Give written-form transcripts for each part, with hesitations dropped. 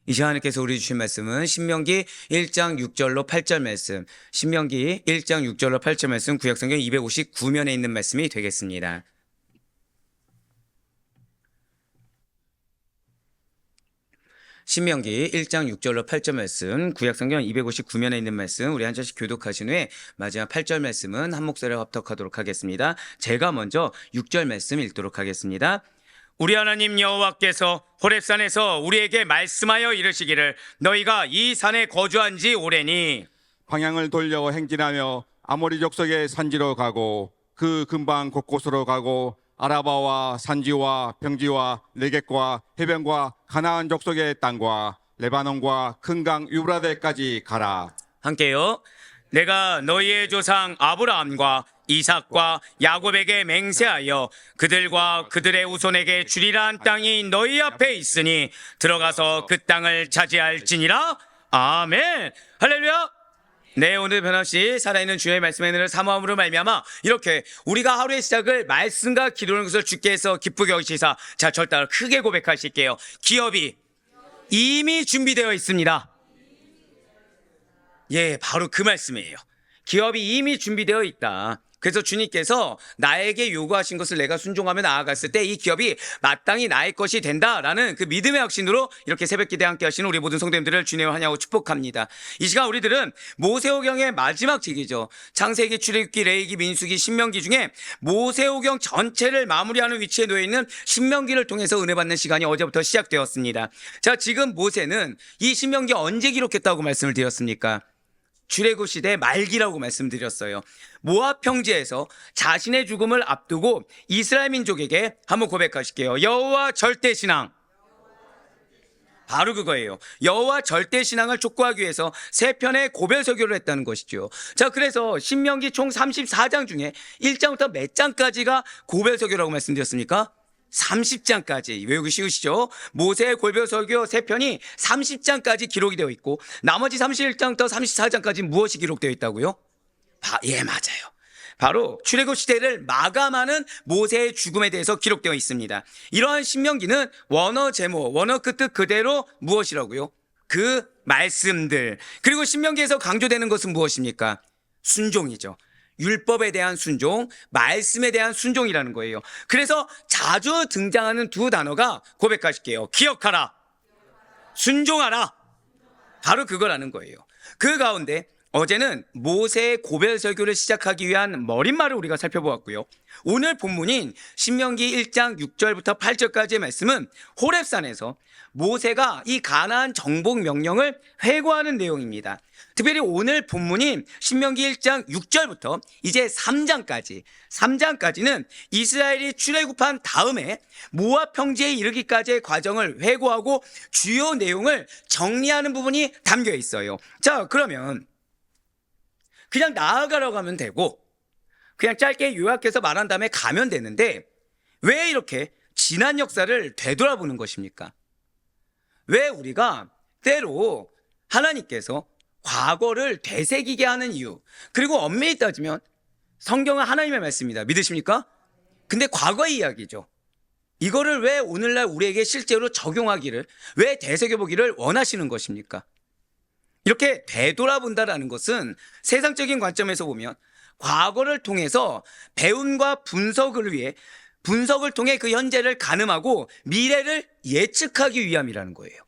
이 시간에께서 우리 주신 말씀은 신명기 1장 6절로 8절 말씀, 신명기 1장 6절로 8절 말씀, 구약성경 259면에 있는 말씀이 되겠습니다. 신명기 1장 6절로 8절 말씀, 구약성경 259면에 있는 말씀, 우리 한 절씩 교독하신 후에 마지막 8절 말씀은 한 목소리로 합독하도록 하겠습니다. 제가 먼저 6절 말씀 읽도록 하겠습니다. 우리 하나님 여호와께서 호렙산에서 우리에게 말씀하여 이르시기를 너희가 이 산에 거주한 지 오래니 방향을 돌려 행진하며 아모리 족속의 산지로 가고 그 근방 곳곳으로 가고 아라바와 산지와 평지와 네겝과 해변과 가나안 족속의 땅과 레바논과 큰 강 유브라데까지 가라. 함께요. 내가 너희의 조상 아브라함과 이삭과 야곱에게 맹세하여 그들과 그들의 후손에게 주리라 한 땅이 너희 앞에 있으니 들어가서 그 땅을 차지할지니라. 아멘. 할렐루야. 네, 오늘 변함없이 살아있는 주의 말씀의 은혜를 사모함으로 말미암아 이렇게 우리가 하루의 시작을 말씀과 기도하는 것을 주께 해서 기쁘게 여기시사, 자, 절단을 크게 고백하실게요. 기업이 이미 준비되어 있습니다. 예, 바로 그 말씀이에요. 기업이 이미 준비되어 있다. 그래서 주님께서 나에게 요구하신 것을 내가 순종하며 나아갔을 때 이 기업이 마땅히 나의 것이 된다라는 그 믿음의 확신으로 이렇게 새벽기도에 함께 하시는 우리 모든 성도님들을 주님을 환영하고 축복합니다. 이 시간 우리들은 모세오경의 마지막 책이죠. 창세기, 출애굽기, 레위기, 민수기, 신명기 중에 모세오경 전체를 마무리하는 위치에 놓여있는 신명기를 통해서 은혜 받는 시간이 어제부터 시작되었습니다. 자, 지금 모세는 이 신명기 언제 기록했다고 말씀을 드렸습니까? 출애굽 시대 말기라고 말씀드렸어요. 모압 평지에서 자신의 죽음을 앞두고 이스라엘 민족에게 한번 고백하실게요. 여호와 절대 신앙. 바로 그거예요. 여호와 절대 신앙을 촉구하기 위해서 세 편의 고별 설교를 했다는 것이죠. 자, 그래서 신명기 총 34장 중에 1장부터 몇 장까지가 고별 설교라고 말씀드렸습니까? 30장까지. 외우기 쉬우시죠? 모세의 고별 설교 3편이 30장까지 기록이 되어 있고 나머지 31장부터 34장까지 무엇이 기록되어 있다고요? 예, 맞아요. 바로 출애굽 시대를 마감하는 모세의 죽음에 대해서 기록되어 있습니다. 이러한 신명기는 원어 제목, 원어 그 뜻 그대로 무엇이라고요? 그 말씀들. 그리고 신명기에서 강조되는 것은 무엇입니까? 순종이죠. 율법에 대한 순종, 말씀에 대한 순종이라는 거예요. 그래서 자주 등장하는 두 단어가 고백하실게요. 기억하라, 순종하라. 바로 그거라는 거예요. 그 가운데 어제는 모세의 고별 설교를 시작하기 위한 머릿말을 우리가 살펴보았고요. 오늘 본문인 신명기 1장 6절부터 8절까지의 말씀은 호렙산에서 모세가 이 가나안 정복 명령을 회고하는 내용입니다. 특별히 오늘 본문인 신명기 1장 6절부터 이제 3장까지는 이스라엘이 출애굽한 다음에 모압 평지에 이르기까지의 과정을 회고하고 주요 내용을 정리하는 부분이 담겨 있어요. 자, 그러면 그냥 나아가라고 하면 되고 그냥 짧게 요약해서 말한 다음에 가면 되는데 왜 이렇게 지난 역사를 되돌아보는 것입니까? 왜 우리가 때로 하나님께서 과거를 되새기게 하는 이유, 그리고 엄밀히 따지면 성경은 하나님의 말씀입니다. 믿으십니까? 근데 과거의 이야기죠. 이거를 왜 오늘날 우리에게 실제로 적용하기를, 왜 되새겨보기를 원하시는 것입니까? 이렇게 되돌아본다라는 것은 세상적인 관점에서 보면 과거를 통해서 배움과 분석을 위해 분석을 통해 그 현재를 가늠하고 미래를 예측하기 위함이라는 거예요.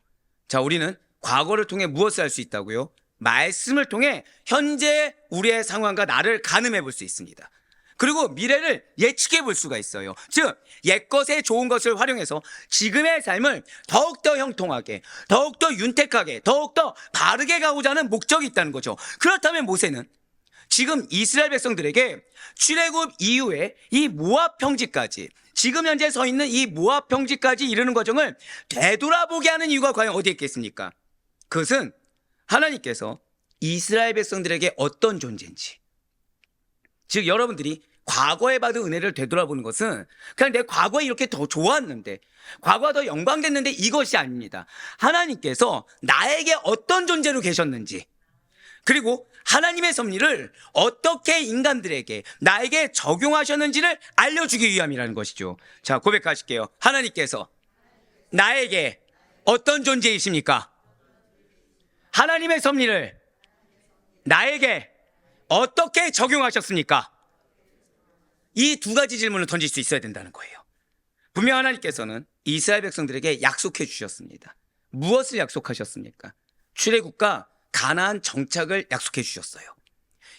자, 우리는 과거를 통해 무엇을 할 수 있다고요? 말씀을 통해 현재 우리의 상황과 나를 가늠해 볼 수 있습니다. 그리고 미래를 예측해 볼 수가 있어요. 즉, 옛것의 좋은 것을 활용해서 지금의 삶을 더욱더 형통하게, 더욱더 윤택하게, 더욱더 바르게 가고자 하는 목적이 있다는 거죠. 그렇다면 모세는 지금 이스라엘 백성들에게 출애굽 이후에 이 모압 평지까지, 지금 현재 서 있는 이 모압 평지까지 이르는 과정을 되돌아보게 하는 이유가 과연 어디에 있겠습니까? 그것은 하나님께서 이스라엘 백성들에게 어떤 존재인지, 즉 여러분들이 과거에 받은 은혜를 되돌아보는 것은 그냥 내 과거에 이렇게 더 좋았는데, 과거가 더 영광됐는데 이것이 아닙니다. 하나님께서 나에게 어떤 존재로 계셨는지, 그리고 하나님의 섭리를 어떻게 인간들에게, 나에게 적용하셨는지를 알려주기 위함이라는 것이죠. 자, 고백하실게요. 하나님께서 나에게 어떤 존재이십니까? 하나님의 섭리를 나에게 어떻게 적용하셨습니까? 이 두 가지 질문을 던질 수 있어야 된다는 거예요. 분명 하나님께서는 이스라엘 백성들에게 약속해 주셨습니다. 무엇을 약속하셨습니까? 출애굽과 가나안 정착을 약속해 주셨어요.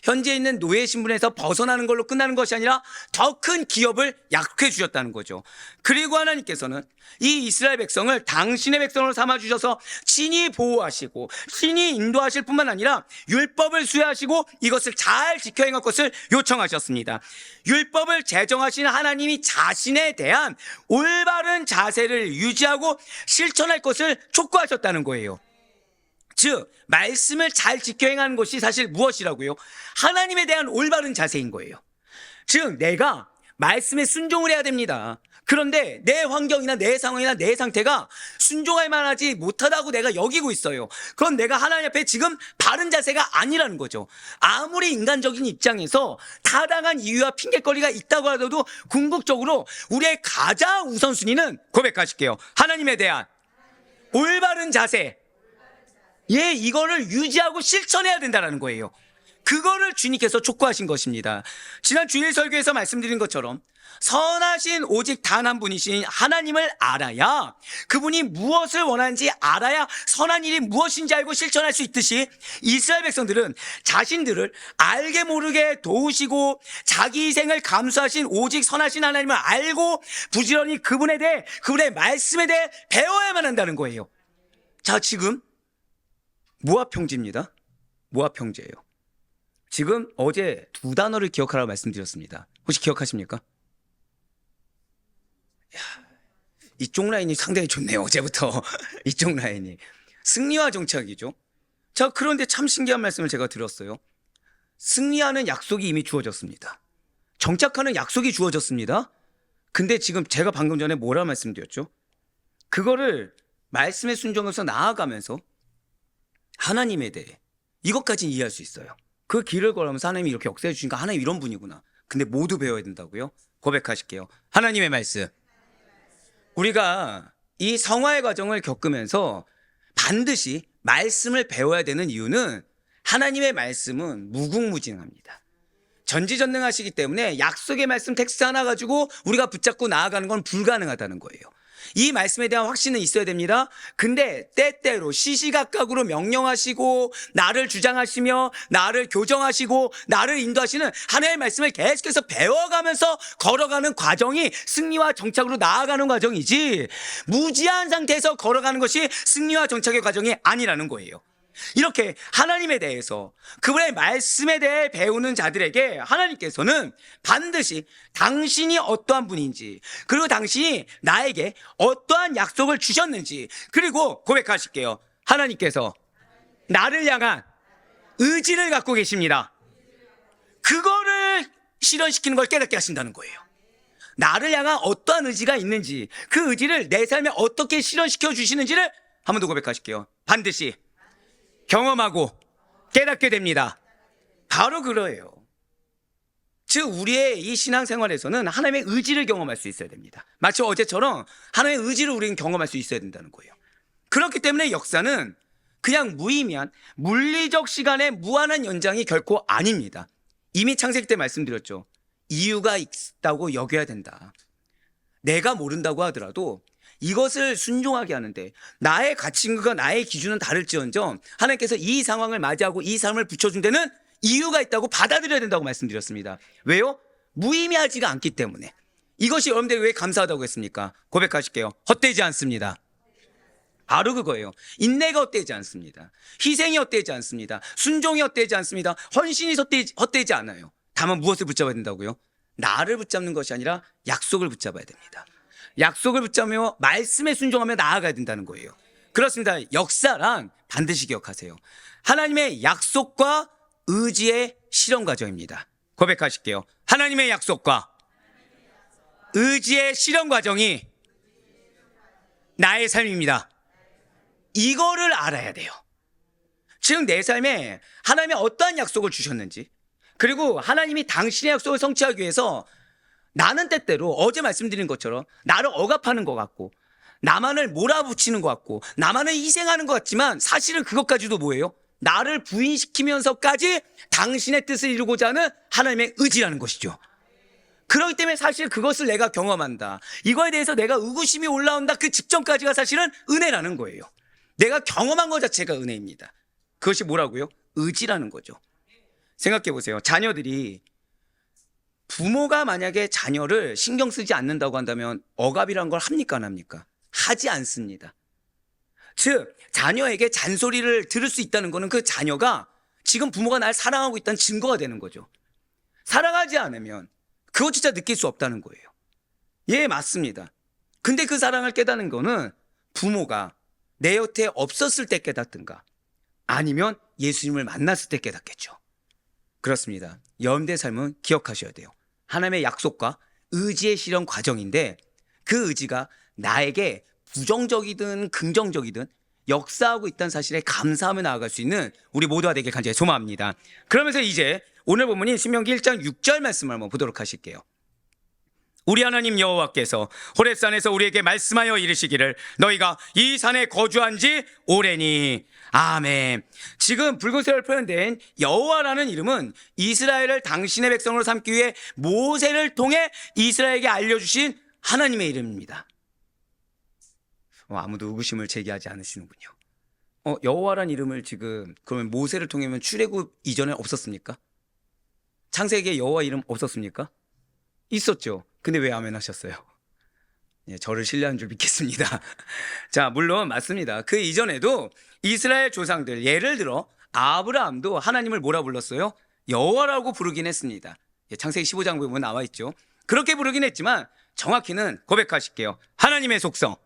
현재 있는 노예 신분에서 벗어나는 걸로 끝나는 것이 아니라 더 큰 기업을 약속해 주셨다는 거죠. 그리고 하나님께서는 이 이스라엘 백성을 당신의 백성으로 삼아 주셔서 친히 보호하시고 친히 인도하실 뿐만 아니라 율법을 수여하시고 이것을 잘 지켜 행할 것을 요청하셨습니다. 율법을 제정하신 하나님이 자신에 대한 올바른 자세를 유지하고 실천할 것을 촉구하셨다는 거예요. 즉 말씀을 잘 지켜 행하는 것이 사실 무엇이라고요? 하나님에 대한 올바른 자세인 거예요. 즉 내가 말씀에 순종을 해야 됩니다. 그런데 내 환경이나 내 상황이나 내 상태가 순종할 만하지 못하다고 내가 여기고 있어요. 그건 내가 하나님 앞에 지금 바른 자세가 아니라는 거죠. 아무리 인간적인 입장에서 타당한 이유와 핑계거리가 있다고 하더라도 궁극적으로 우리의 가장 우선순위는 고백하실게요. 하나님에 대한 올바른 자세, 이거를 유지하고 실천해야 된다는 거예요. 그거를 주님께서 촉구하신 것입니다. 지난 주일 설교에서 말씀드린 것처럼 선하신 오직 단 한 분이신 하나님을 알아야, 그분이 무엇을 원하는지 알아야 선한 일이 무엇인지 알고 실천할 수 있듯이 이스라엘 백성들은 자신들을 알게 모르게 도우시고 자기 희생을 감수하신 오직 선하신 하나님을 알고 부지런히 그분에 대해, 그분의 말씀에 대해 배워야만 한다는 거예요. 자, 지금 모압 형제입니다. 모압 형제예요. 지금 어제 두 단어를 기억하라고 말씀드렸습니다. 혹시 기억하십니까? 이쪽 라인이 상당히 좋네요. 어제부터 이쪽 라인이 승리와 정착이죠. 자, 그런데 참 신기한 말씀을 제가 들었어요. 승리하는 약속이 이미 주어졌습니다. 정착하는 약속이 주어졌습니다. 근데 지금 제가 방금 전에 뭐라 말씀드렸죠? 그거를 말씀에 순종해서 나아가면서 하나님에 대해 이것까지는 이해할 수 있어요. 그 길을 걸으면서 하나님이 이렇게 역사해 주시니까 하나님 이런 분이구나. 근데 모두 배워야 된다고요? 고백하실게요. 하나님의 말씀. 우리가 이 성화의 과정을 겪으면서 반드시 말씀을 배워야 되는 이유는 하나님의 말씀은 무궁무진합니다. 전지전능하시기 때문에 약속의 말씀 텍스트 하나 가지고 우리가 붙잡고 나아가는 건 불가능하다는 거예요. 이 말씀에 대한 확신은 있어야 됩니다. 근데 때때로 시시각각으로 명령하시고 나를 주장하시며 나를 교정하시고 나를 인도하시는 하나님의 말씀을 계속해서 배워가면서 걸어가는 과정이 승리와 정착으로 나아가는 과정이지, 무지한 상태에서 걸어가는 것이 승리와 정착의 과정이 아니라는 거예요. 이렇게 하나님에 대해서, 그분의 말씀에 대해 배우는 자들에게 하나님께서는 반드시 당신이 어떠한 분인지, 그리고 당신이 나에게 어떠한 약속을 주셨는지, 그리고 고백하실게요. 하나님께서 나를 향한 의지를 갖고 계십니다. 그거를 실현시키는 걸 깨닫게 하신다는 거예요. 나를 향한 어떠한 의지가 있는지, 그 의지를 내 삶에 어떻게 실현시켜 주시는지를 한 번 더 고백하실게요. 반드시 경험하고 깨닫게 됩니다. 바로 그거예요. 즉 우리의 이 신앙생활에서는 하나님의 의지를 경험할 수 있어야 됩니다. 마치 어제처럼 하나님의 의지를 우리는 경험할 수 있어야 된다는 거예요. 그렇기 때문에 역사는 그냥 무의미한 물리적 시간의 무한한 연장이 결코 아닙니다. 이미 창세기 때 말씀드렸죠. 이유가 있다고 여겨야 된다. 내가 모른다고 하더라도 이것을 순종하게 하는데 나의 가치관과 나의 기준은 다를지언정 하나님께서 이 상황을 맞이하고 이 삶을 붙여준 데는 이유가 있다고 받아들여야 된다고 말씀드렸습니다. 왜요? 무의미하지가 않기 때문에. 이것이 여러분들이 왜 감사하다고 했습니까? 고백하실게요. 헛되지 않습니다. 바로 그거예요. 인내가 헛되지 않습니다. 희생이 헛되지 않습니다. 순종이 헛되지 않습니다. 헌신이 헛되지 않아요. 다만 무엇을 붙잡아야 된다고요? 나를 붙잡는 것이 아니라 약속을 붙잡아야 됩니다. 약속을 붙잡으며 말씀에 순종하며 나아가야 된다는 거예요. 그렇습니다. 역사란 반드시 기억하세요. 하나님의 약속과 의지의 실현 과정입니다. 고백하실게요. 하나님의 약속과 의지의 실현 과정이 나의 삶입니다. 이거를 알아야 돼요. 지금 내 삶에 하나님이 어떠한 약속을 주셨는지, 그리고 하나님이 당신의 약속을 성취하기 위해서 나는 때때로 어제 말씀드린 것처럼 나를 억압하는 것 같고 나만을 몰아붙이는 것 같고 나만을 희생하는 것 같지만 사실은 그것까지도 뭐예요? 나를 부인시키면서까지 당신의 뜻을 이루고자 하는 하나님의 의지라는 것이죠. 그렇기 때문에 사실 그것을 내가 경험한다, 이거에 대해서 내가 의구심이 올라온다, 그 직전까지가 사실은 은혜라는 거예요. 내가 경험한 것 자체가 은혜입니다. 그것이 뭐라고요? 의지라는 거죠. 생각해 보세요. 자녀들이, 부모가 만약에 자녀를 신경 쓰지 않는다고 한다면 억압이란 걸 합니까, 안 합니까? 하지 않습니다. 즉 자녀에게 잔소리를 들을 수 있다는 것은 그 자녀가 지금 부모가 날 사랑하고 있다는 증거가 되는 거죠. 사랑하지 않으면 그거 진짜 느낄 수 없다는 거예요. 예, 맞습니다. 근데 그 사랑을 깨닫는 거는 부모가 내 곁에 없었을 때 깨닫든가 아니면 예수님을 만났을 때 깨닫겠죠. 그렇습니다. 여러분들의 삶은 기억하셔야 돼요. 하나님의 약속과 의지의 실현 과정인데 그 의지가 나에게 부정적이든 긍정적이든 역사하고 있다는 사실에 감사하며 나아갈 수 있는 우리 모두가 되길 간절히 소망합니다. 그러면서 이제 오늘 본문인 신명기 1장 6절 말씀을 한번 보도록 하실게요. 우리 하나님 여호와께서 호렙산에서 우리에게 말씀하여 이르시기를 너희가 이 산에 거주한 지 오래니. 아멘. 지금 붉은색으로 표현된 여호와라는 이름은 이스라엘을 당신의 백성으로 삼기 위해 모세를 통해 이스라엘에게 알려주신 하나님의 이름입니다. 아무도 의구심을 제기하지 않으시는군요. 여호와라는 이름을 지금 그러면 모세를 통해면 출애굽 이전에 없었습니까? 창세기에 여호와 이름 없었습니까? 있었죠. 근데 왜 아멘 하셨어요? 예, 저를 신뢰한 줄 믿겠습니다. 자, 물론 맞습니다. 그 이전에도 이스라엘 조상들, 예를 들어 아브라함도 하나님을 뭐라 불렀어요? 여호와라고 부르긴 했습니다. 예, 창세기 15장 보면 나와 있죠. 그렇게 부르긴 했지만 정확히는 고백하실게요. 하나님의 속성.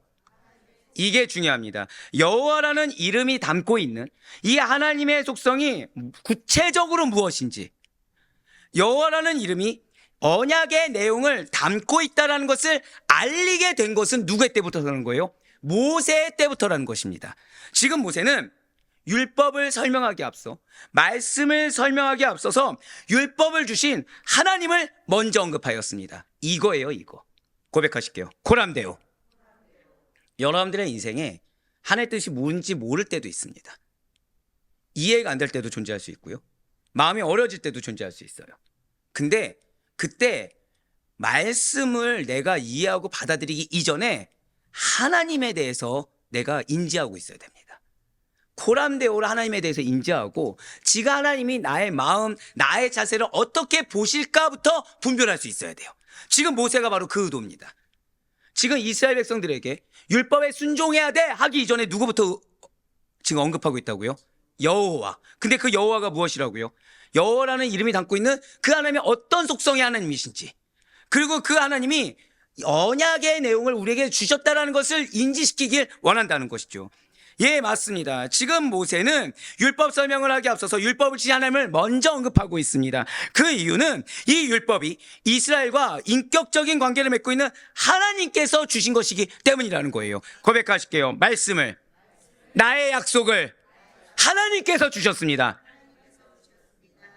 이게 중요합니다. 여호와라는 이름이 담고 있는 이 하나님의 속성이 구체적으로 무엇인지, 여호와라는 이름이 언약의 내용을 담고 있다는 것을 알리게 된 것은 누구의 때부터라는 거예요? 모세 때부터라는 것입니다. 지금 모세는 율법을 설명하기에 앞서, 말씀을 설명하기에 앞서서 율법을 주신 하나님을 먼저 언급하였습니다. 이거예요, 이거. 고백하실게요. 코람데오. 여러분들의 인생에 하나님의 뜻이 뭔지 모를 때도 있습니다. 이해가 안 될 때도 존재할 수 있고요. 마음이 어려질 때도 존재할 수 있어요. 근데 그때 말씀을 내가 이해하고 받아들이기 이전에 하나님에 대해서 내가 인지하고 있어야 됩니다. 코람데오를 하나님에 대해서 인지하고 지가 하나님이 나의 마음, 나의 자세를 어떻게 보실까부터 분별할 수 있어야 돼요. 지금 모세가 바로 그 의도입니다. 지금 이스라엘 백성들에게 율법에 순종해야 돼 하기 이전에 누구부터 지금 언급하고 있다고요? 여호와. 근데 그 여호와가 무엇이라고요? 여호와라는 이름이 담고 있는 그 하나님의 어떤 속성의 하나님이신지, 그리고 그 하나님이 언약의 내용을 우리에게 주셨다는 것을 인지시키길 원한다는 것이죠. 예, 맞습니다. 지금 모세는 율법 설명을 하기 앞서서 율법을 주신 하나님을 먼저 언급하고 있습니다. 그 이유는 이 율법이 이스라엘과 인격적인 관계를 맺고 있는 하나님께서 주신 것이기 때문이라는 거예요. 고백하실게요. 말씀을, 나의 약속을 하나님께서 주셨습니다.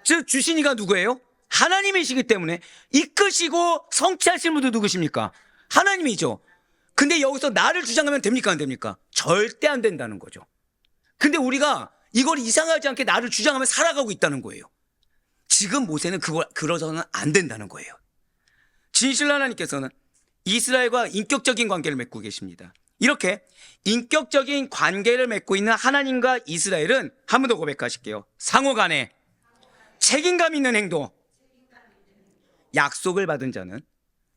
즉 주신 이가 누구예요? 하나님이시기 때문에 이끄시고 성취하시는 분도 누구십니까? 하나님이죠. 근데 여기서 나를 주장하면 됩니까, 안 됩니까? 절대 안 된다는 거죠. 근데 우리가 이걸 이상하지 않게 나를 주장하며 살아가고 있다는 거예요. 지금 모세는 그러서는 안 된다는 거예요. 진실 하나님께서는 이스라엘과 인격적인 관계를 맺고 계십니다. 이렇게 인격적인 관계를 맺고 있는 하나님과 이스라엘은 한 번 더 고백하실게요. 상호간에 책임감 있는 행동. 약속을 받은 자는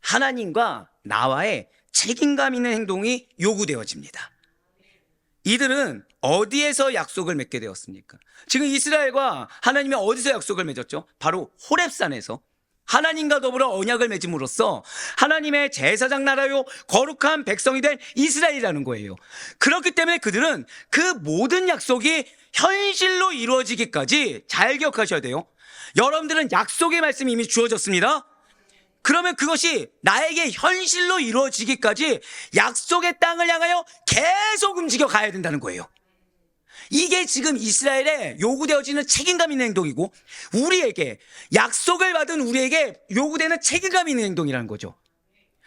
하나님과 나와의 책임감 있는 행동이 요구되어집니다. 이들은 어디에서 약속을 맺게 되었습니까? 지금 이스라엘과 하나님이 어디서 약속을 맺었죠? 바로 호렙산에서 하나님과 더불어 언약을 맺음으로써 하나님의 제사장 나라요 거룩한 백성이 된 이스라엘이라는 거예요. 그렇기 때문에 그들은 그 모든 약속이 현실로 이루어지기까지 잘 기억하셔야 돼요. 여러분들은 약속의 말씀이 이미 주어졌습니다. 그러면 그것이 나에게 현실로 이루어지기까지 약속의 땅을 향하여 계속 움직여 가야 된다는 거예요. 이게 지금 이스라엘에 요구되어지는 책임감 있는 행동이고, 우리에게 약속을 받은 우리에게 요구되는 책임감 있는 행동이라는 거죠.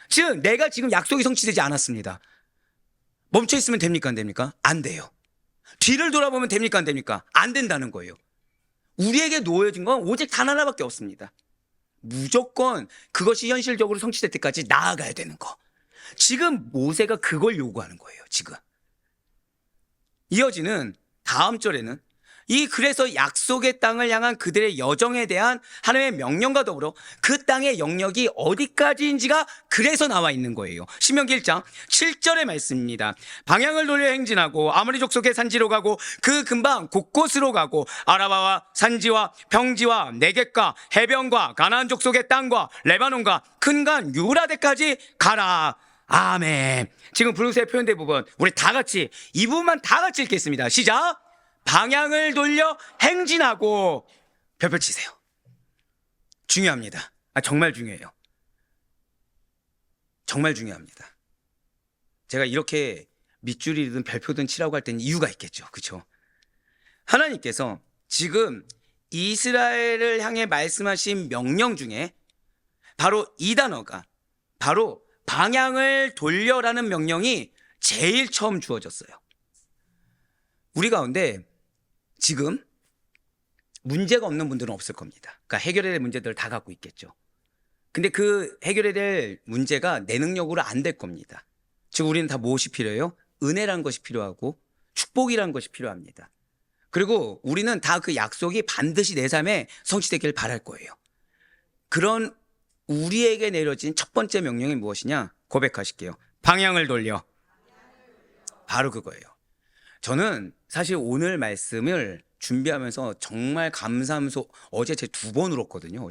즉 내가 지금 약속이 성취되지 않았습니다. 멈춰 있으면 됩니까? 안 됩니까? 안 돼요. 뒤를 돌아보면 됩니까? 안 됩니까? 안 된다는 거예요. 우리에게 놓여진 건 오직 단 하나밖에 없습니다. 무조건 그것이 현실적으로 성취될 때까지 나아가야 되는 거. 지금 모세가 그걸 요구하는 거예요. 지금. 이어지는 다음 절에는 그래서 약속의 땅을 향한 그들의 여정에 대한 하나님의 명령과 더불어 그 땅의 영역이 어디까지인지가 그래서 나와 있는 거예요. 신명기 1장 7절의 말씀입니다. 방향을 돌려 행진하고 아모리 족속의 산지로 가고 그 근방 곳곳으로 가고 아라바와 산지와 평지와 네겝과 해변과 가나안 족속의 땅과 레바논과 큰간 유라데까지 가라. 아멘. 지금 브루스에 표현된 부분 우리 다 같이 이 부분만 다 같이 읽겠습니다. 시작. 방향을 돌려 행진하고 별표 치세요. 중요합니다. 정말 중요해요. 정말 중요합니다. 제가 이렇게 밑줄이든 별표든 치라고 할 때는 이유가 있겠죠. 그렇죠? 하나님께서 지금 이스라엘을 향해 말씀하신 명령 중에 바로 이 단어가 바로 방향을 돌려라는 명령이 제일 처음 주어졌어요. 우리 가운데 지금 문제가 없는 분들은 없을 겁니다. 그러니까 해결해야 될 문제들을 다 갖고 있겠죠. 근데 그 해결해야 될 문제가 내 능력으로 안 될 겁니다. 즉 우리는 다 무엇이 필요해요? 은혜라는 것이 필요하고 축복이라는 것이 필요합니다. 그리고 우리는 다 그 약속이 반드시 내 삶에 성취되기를 바랄 거예요. 그런 우리에게 내려진 첫 번째 명령이 무엇이냐? 고백하실게요. 방향을 돌려. 바로 그거예요. 저는 사실 오늘 말씀을 준비하면서 정말 감사하면서 어제 제 2번 울었거든요.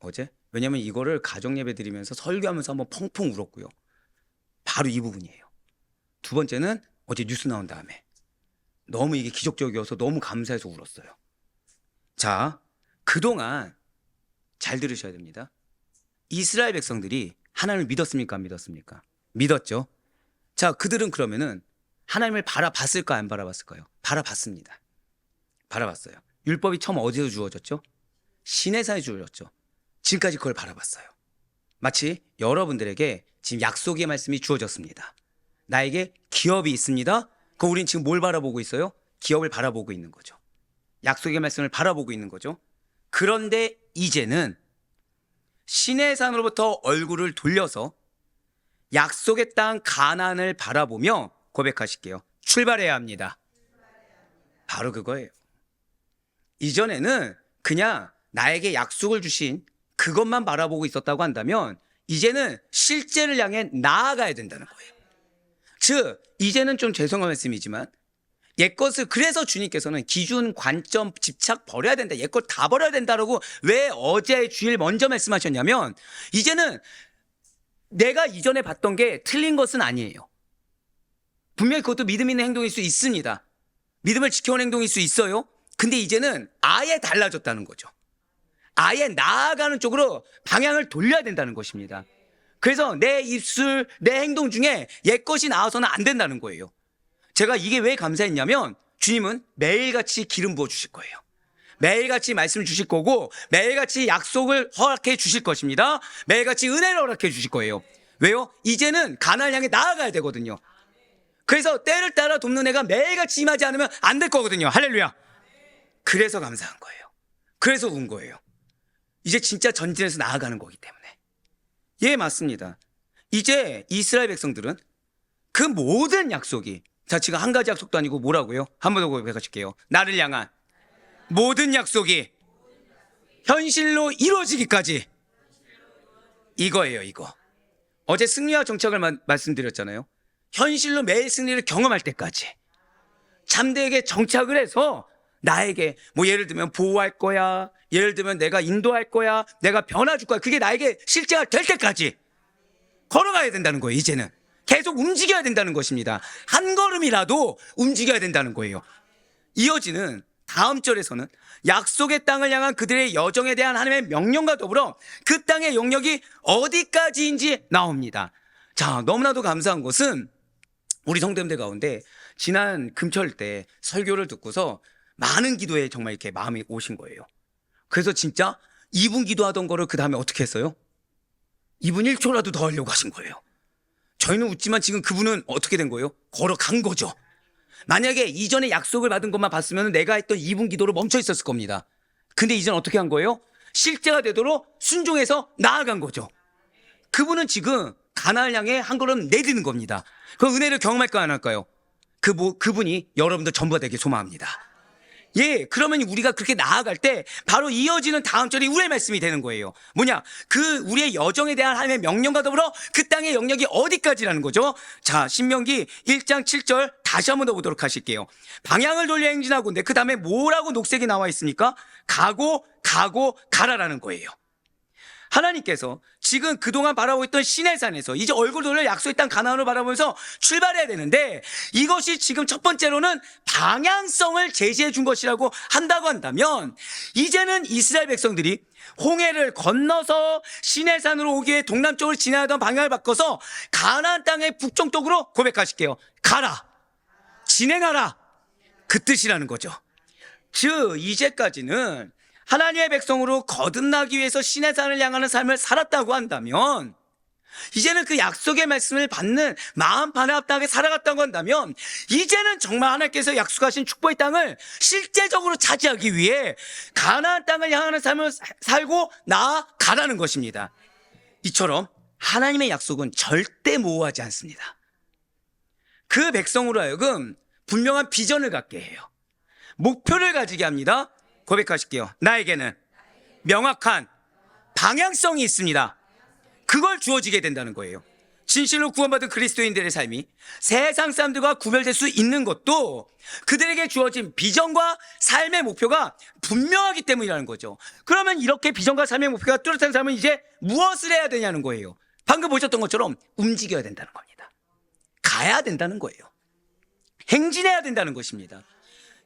어제. 왜냐면 이거를 가정 예배 드리면서 설교하면서 한번 펑펑 울었고요. 바로 이 부분이에요. 두 번째는 어제 뉴스 나온 다음에 너무 이게 기적적이어서 너무 감사해서 울었어요. 자, 그동안 잘 들으셔야 됩니다. 이스라엘 백성들이 하나님을 믿었습니까? 안 믿었습니까? 믿었죠. 자, 그들은 그러면은 하나님을 바라봤을까? 안 바라봤을까요? 바라봤습니다. 바라봤어요. 율법이 처음 어디서 주어졌죠? 시내산에 주어졌죠. 지금까지 그걸 바라봤어요. 마치 여러분들에게 지금 약속의 말씀이 주어졌습니다. 나에게 기업이 있습니다. 그럼 우린 지금 뭘 바라보고 있어요? 기업을 바라보고 있는 거죠. 약속의 말씀을 바라보고 있는 거죠. 그런데 이제는 시내산으로부터 얼굴을 돌려서 약속의 땅 가나안을 바라보며 고백하실게요. 출발해야 합니다. 바로 그거예요. 이전에는 그냥 나에게 약속을 주신 그것만 바라보고 있었다고 한다면 이제는 실제를 향해 나아가야 된다는 거예요. 즉 이제는 좀 죄송한 말씀이지만 옛것을 그래서 주님께서는 기준, 관점, 집착 버려야 된다. 옛것 다 버려야 된다라고 왜 어제 주일 먼저 말씀하셨냐면 이제는 내가 이전에 봤던 게 틀린 것은 아니에요. 분명히 그것도 믿음 있는 행동일 수 있습니다. 믿음을 지켜온 행동일 수 있어요. 근데 이제는 아예 달라졌다는 거죠. 아예 나아가는 쪽으로 방향을 돌려야 된다는 것입니다. 그래서 내 입술, 내 행동 중에 옛것이 나와서는 안 된다는 거예요. 제가 이게 왜 감사했냐면 주님은 매일같이 기름 부어 주실 거예요. 매일같이 말씀을 주실 거고 매일같이 약속을 허락해 주실 것입니다. 매일같이 은혜를 허락해 주실 거예요. 왜요? 이제는 가나안을 향해 나아가야 되거든요. 그래서 때를 따라 돕는 애가 매일같이 임하지 않으면 안 될 거거든요. 할렐루야. 그래서 감사한 거예요. 그래서 운 거예요. 이제 진짜 전진해서 나아가는 거기 때문에. 예, 맞습니다. 이제 이스라엘 백성들은 그 모든 약속이 자, 지금 한 가지 약속도 아니고 뭐라고요? 한 번 더 고백하실게요. 나를 향한 모든 약속이 현실로 이루어지기까지 이거예요, 이거. 어제 승리와 정착을 말씀드렸잖아요. 현실로 매일 승리를 경험할 때까지 참되게 정착을 해서 나에게 뭐 예를 들면 보호할 거야, 예를 들면 내가 인도할 거야, 내가 변화 줄 거야. 그게 나에게 실제가 될 때까지 걸어가야 된다는 거예요. 이제는 계속 움직여야 된다는 것입니다. 한 걸음이라도 움직여야 된다는 거예요. 이어지는 다음 절에서는 약속의 땅을 향한 그들의 여정에 대한 하나님의 명령과 더불어 그 땅의 영역이 어디까지인지 나옵니다. 자, 너무나도 감사한 것은 우리 성도님들 가운데 지난 금철 때 설교를 듣고서 많은 기도에 정말 이렇게 마음이 오신 거예요. 그래서 진짜 2분 기도하던 거를 그 다음에 어떻게 했어요? 2분 1초라도 더 하려고 하신 거예요. 저희는 웃지만 지금 그분은 어떻게 된 거예요? 걸어간 거죠. 만약에 이전에 약속을 받은 것만 봤으면 내가 했던 2분 기도로 멈춰 있었을 겁니다. 근데 이젠 어떻게 한 거예요? 실제가 되도록 순종해서 나아간 거죠. 그분은 지금 가나안을 향해 한 걸음 내딛는 겁니다. 그 은혜를 경험할까 안 할까요? 그분이 여러분들 전부가 되길 소망합니다. 예, 그러면 우리가 그렇게 나아갈 때 바로 이어지는 다음 절이 우리의 말씀이 되는 거예요. 뭐냐? 그 우리의 여정에 대한 하나님의 명령과 더불어 그 땅의 영역이 어디까지라는 거죠? 자, 신명기 1장 7절 다시 한번 더 보도록 하실게요. 방향을 돌려 행진하고, 근데 그 다음에 뭐라고 녹색이 나와 있습니까? 가고 가라라는 거예요. 하나님께서 지금 그동안 바라보고 있던 시내산에서 이제 얼굴 돌려 약속의 땅 가나안을 바라보면서 출발해야 되는데, 이것이 지금 첫 번째로는 방향성을 제시해 준 것이라고 한다고 한다면, 이제는 이스라엘 백성들이 홍해를 건너서 시내산으로 오기 위해 동남쪽으로 지나가던 방향을 바꿔서 가나안 땅의 북쪽으로 고백하실게요. 가라, 진행하라, 그 뜻이라는 거죠. 즉 이제까지는 하나님의 백성으로 거듭나기 위해서 시내산을 향하는 삶을 살았다고 한다면, 이제는 그 약속의 말씀을 받는 마음 반합하게 살아갔다고 한다면, 이제는 정말 하나님께서 약속하신 축복의 땅을 실제적으로 차지하기 위해 가나안 땅을 향하는 삶을 살고 나아가라는 것입니다. 이처럼 하나님의 약속은 절대 모호하지 않습니다. 그 백성으로 하여금 분명한 비전을 갖게 해요. 목표를 가지게 합니다. 고백하실게요. 나에게는 명확한 방향성이 있습니다. 그걸 주어지게 된다는 거예요. 진실로 구원받은 그리스도인들의 삶이 세상 사람들과 구별될 수 있는 것도 그들에게 주어진 비전과 삶의 목표가 분명하기 때문이라는 거죠. 그러면 이렇게 비전과 삶의 목표가 뚜렷한 삶은 이제 무엇을 해야 되냐는 거예요. 방금 보셨던 것처럼 움직여야 된다는 겁니다. 가야 된다는 거예요. 행진해야 된다는 것입니다.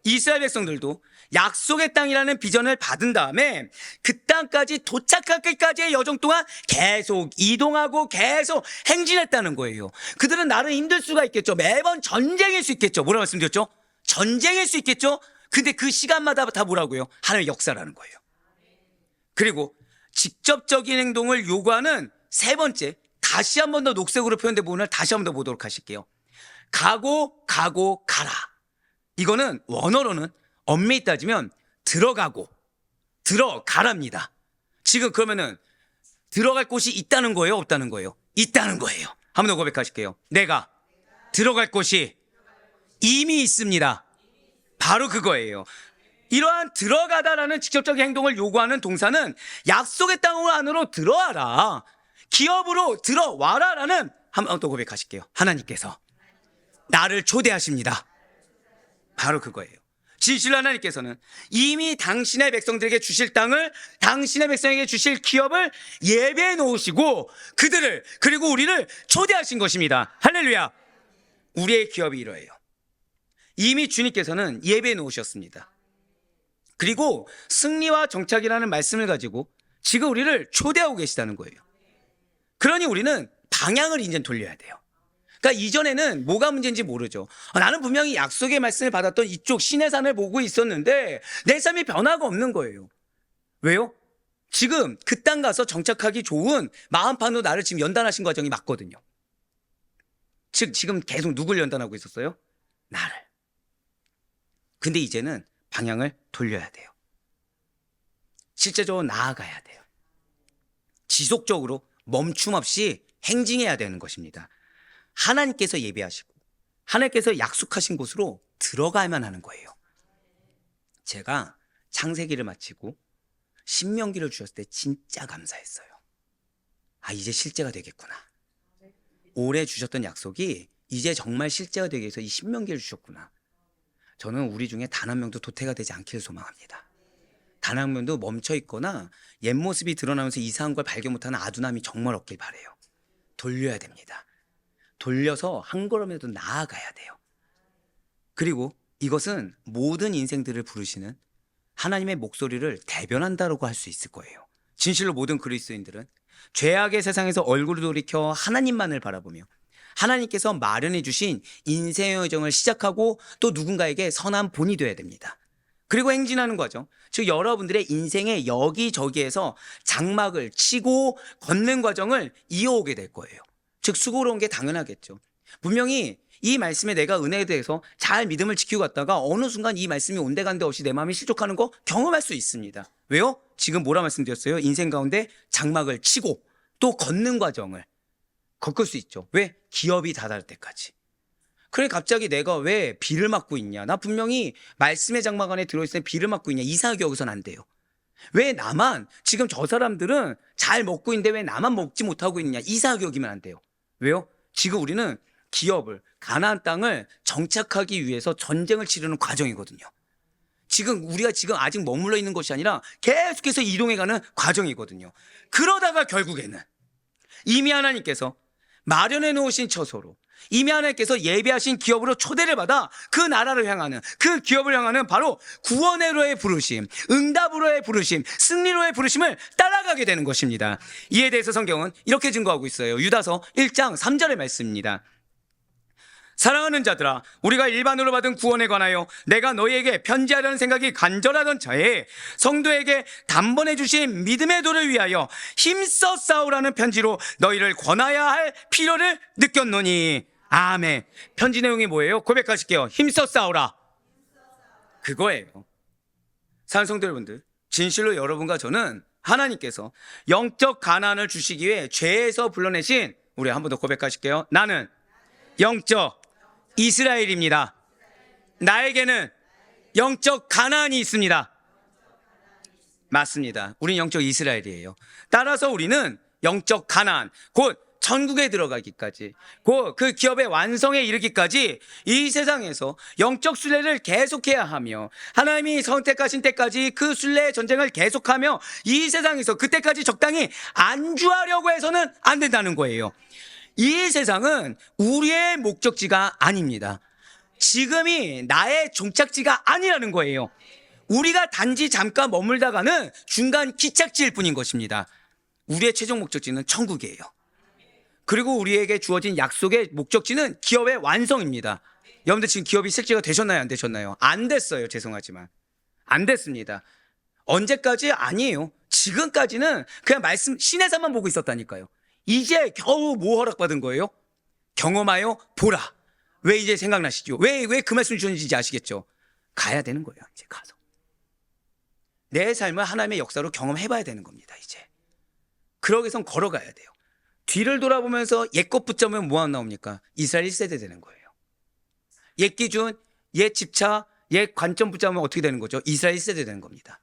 이스라엘 백성들도 약속의 땅이라는 비전을 받은 다음에 그 땅까지 도착하기까지의 여정 동안 계속 이동하고 계속 행진했다는 거예요. 그들은 나름 힘들 수가 있겠죠. 매번 전쟁일 수 있겠죠. 뭐라고 말씀드렸죠? 전쟁일 수 있겠죠. 근데 그 시간마다 다 뭐라고요? 하나님의 역사라는 거예요. 그리고 직접적인 행동을 요구하는 세 번째, 다시 한 번 더 녹색으로 표현된 부분을 다시 한 번 더 보도록 하실게요. 가고 가라. 이거는 원어로는 엄밀히 따지면 들어가랍니다. 지금 그러면은 들어갈 곳이 있다는 거예요, 없다는 거예요? 있다는 거예요. 한 번 더 고백하실게요. 내가 들어갈 곳이 이미 있습니다. 바로 그거예요. 이러한 들어가다라는 직접적인 행동을 요구하는 동사는 약속의 땅 안으로 들어와라, 기업으로 들어와라라는, 한 번 더 고백하실게요. 하나님께서 나를 초대하십니다. 바로 그거예요. 진실로 하나님께서는 이미 당신의 백성들에게 주실 땅을, 당신의 백성에게 주실 기업을 예배해 놓으시고 그들을, 그리고 우리를 초대하신 것입니다. 할렐루야. 우리의 기업이 이러해요. 이미 주님께서는 예배해 놓으셨습니다. 그리고 승리와 정착이라는 말씀을 가지고 지금 우리를 초대하고 계시다는 거예요. 그러니 우리는 방향을 이제 돌려야 돼요. 그러니까 이전에는 뭐가 문제인지 모르죠. 나는 분명히 약속의 말씀을 받았던 이쪽 시내산을 보고 있었는데 내 삶이 변화가 없는 거예요. 왜요? 지금 그 땅 가서 정착하기 좋은 마음판으로 나를 지금 연단하신 과정이 맞거든요. 즉 지금 계속 누굴 연단하고 있었어요? 나를. 근데 이제는 방향을 돌려야 돼요. 실제적으로 나아가야 돼요. 지속적으로 멈춤 없이 행진해야 되는 것입니다. 하나님께서 예배하시고 하나님께서 약속하신 곳으로 들어가야만 하는 거예요. 제가 창세기를 마치고 신명기를 주셨을 때 진짜 감사했어요. 이제 실제가 되겠구나. 올해 주셨던 약속이 이제 정말 실제가 되기 위해서 이 신명기를 주셨구나. 저는 우리 중에 단 한 명도 도태가 되지 않기를 소망합니다. 단 한 명도 멈춰 있거나 옛 모습이 드러나면서 이상한 걸 발견 못하는 아둔함이 정말 없길 바라요. 돌려야 됩니다. 돌려서 한 걸음이라도 나아가야 돼요. 그리고 이것은 모든 인생들을 부르시는 하나님의 목소리를 대변한다라고 할 수 있을 거예요. 진실로 모든 그리스도인들은 죄악의 세상에서 얼굴을 돌이켜 하나님만을 바라보며 하나님께서 마련해 주신 인생의 여정을 시작하고 또 누군가에게 선한 본이 되어야 됩니다. 그리고 행진하는 과정, 즉 여러분들의 인생의 여기저기에서 장막을 치고 걷는 과정을 이어오게 될 거예요. 즉 수고로운 게 당연하겠죠. 분명히 이 말씀에 내가 은혜에 대해서 잘 믿음을 지키고 갔다가 어느 순간 이 말씀이 온데간데 없이 내 마음이 실족하는 거 경험할 수 있습니다. 왜요? 지금 뭐라 말씀드렸어요? 인생 가운데 장막을 치고 또 걷는 과정을 겪을 수 있죠. 왜? 기업이 다다를 때까지. 그래 갑자기 내가 왜 비를 맞고 있냐? 나 분명히 말씀의 장막 안에 들어있을 때 비를 맞고 있냐? 이상하게 여기서는 안 돼요. 왜 나만 지금 저 사람들은 잘 먹고 있는데 왜 나만 먹지 못하고 있냐? 이상하게 여기면 안 돼요. 왜요? 지금 우리는 기업을 가나안 땅을 정착하기 위해서 전쟁을 치르는 과정이거든요. 지금 우리가 지금 아직 머물러 있는 것이 아니라 계속해서 이동해가는 과정이거든요. 그러다가 결국에는 이미 하나님께서 마련해 놓으신 처소로 이미 하나님께서 예배하신 기업으로 초대를 받아 그 나라를 향하는 그 기업을 향하는 바로 구원으로의 부르심, 응답으로의 부르심, 승리로의 부르심을 따라가게 되는 것입니다. 이에 대해서 성경은 이렇게 증거하고 있어요. 유다서 1장 3절의 말씀입니다. 사랑하는 자들아, 우리가 일반으로 받은 구원에 관하여 내가 너희에게 편지하려는 생각이 간절하던 차에 성도에게 단번에 주신 믿음의 도를 위하여 힘써 싸우라는 편지로 너희를 권하여야 할 필요를 느꼈노니. 아멘. 편지 내용이 뭐예요? 고백하실게요. 힘써 싸우라. 그거예요. 사랑하는 성도 여러분들, 진실로 여러분과 저는 하나님께서 영적 가난을 주시기 위해 죄에서 불러내신, 우리 한 번 더 고백하실게요. 나는 영적 이스라엘입니다. 나에게는 영적 가나안이 있습니다. 맞습니다. 우린 영적 이스라엘이에요. 따라서 우리는 영적 가나안, 곧 천국에 들어가기까지, 곧 그 기업의 완성에 이르기까지 이 세상에서 영적 순례를 계속해야 하며 하나님이 선택하신 때까지 그 순례의 전쟁을 계속하며 이 세상에서 그때까지 적당히 안주하려고 해서는 안 된다는 거예요. 이 세상은 우리의 목적지가 아닙니다. 지금이 나의 종착지가 아니라는 거예요. 우리가 단지 잠깐 머물다가는 중간 기착지일 뿐인 것입니다. 우리의 최종 목적지는 천국이에요. 그리고 우리에게 주어진 약속의 목적지는 기업의 완성입니다. 여러분들 지금 기업이 실제가 되셨나요? 안 되셨나요? 안 됐어요. 죄송하지만 안 됐습니다. 언제까지? 아니에요. 지금까지는 그냥 말씀 신의 산만 보고 있었다니까요. 이제 겨우 뭐 허락받은 거예요? 경험하여 보라. 왜 이제 생각나시죠? 왜 그 말씀 주셨는지 이제 아시겠죠? 가야 되는 거예요. 이제 가서 내 삶을 하나님의 역사로 경험해봐야 되는 겁니다. 이제 그러기 위해선 걸어가야 돼요. 뒤를 돌아보면서 옛것 붙잡으면 뭐 안 나옵니까? 이스라엘 1세대 되는 거예요. 옛 기준, 옛 집차, 옛 관점 붙잡으면 어떻게 되는 거죠? 이스라엘 1세대 되는 겁니다.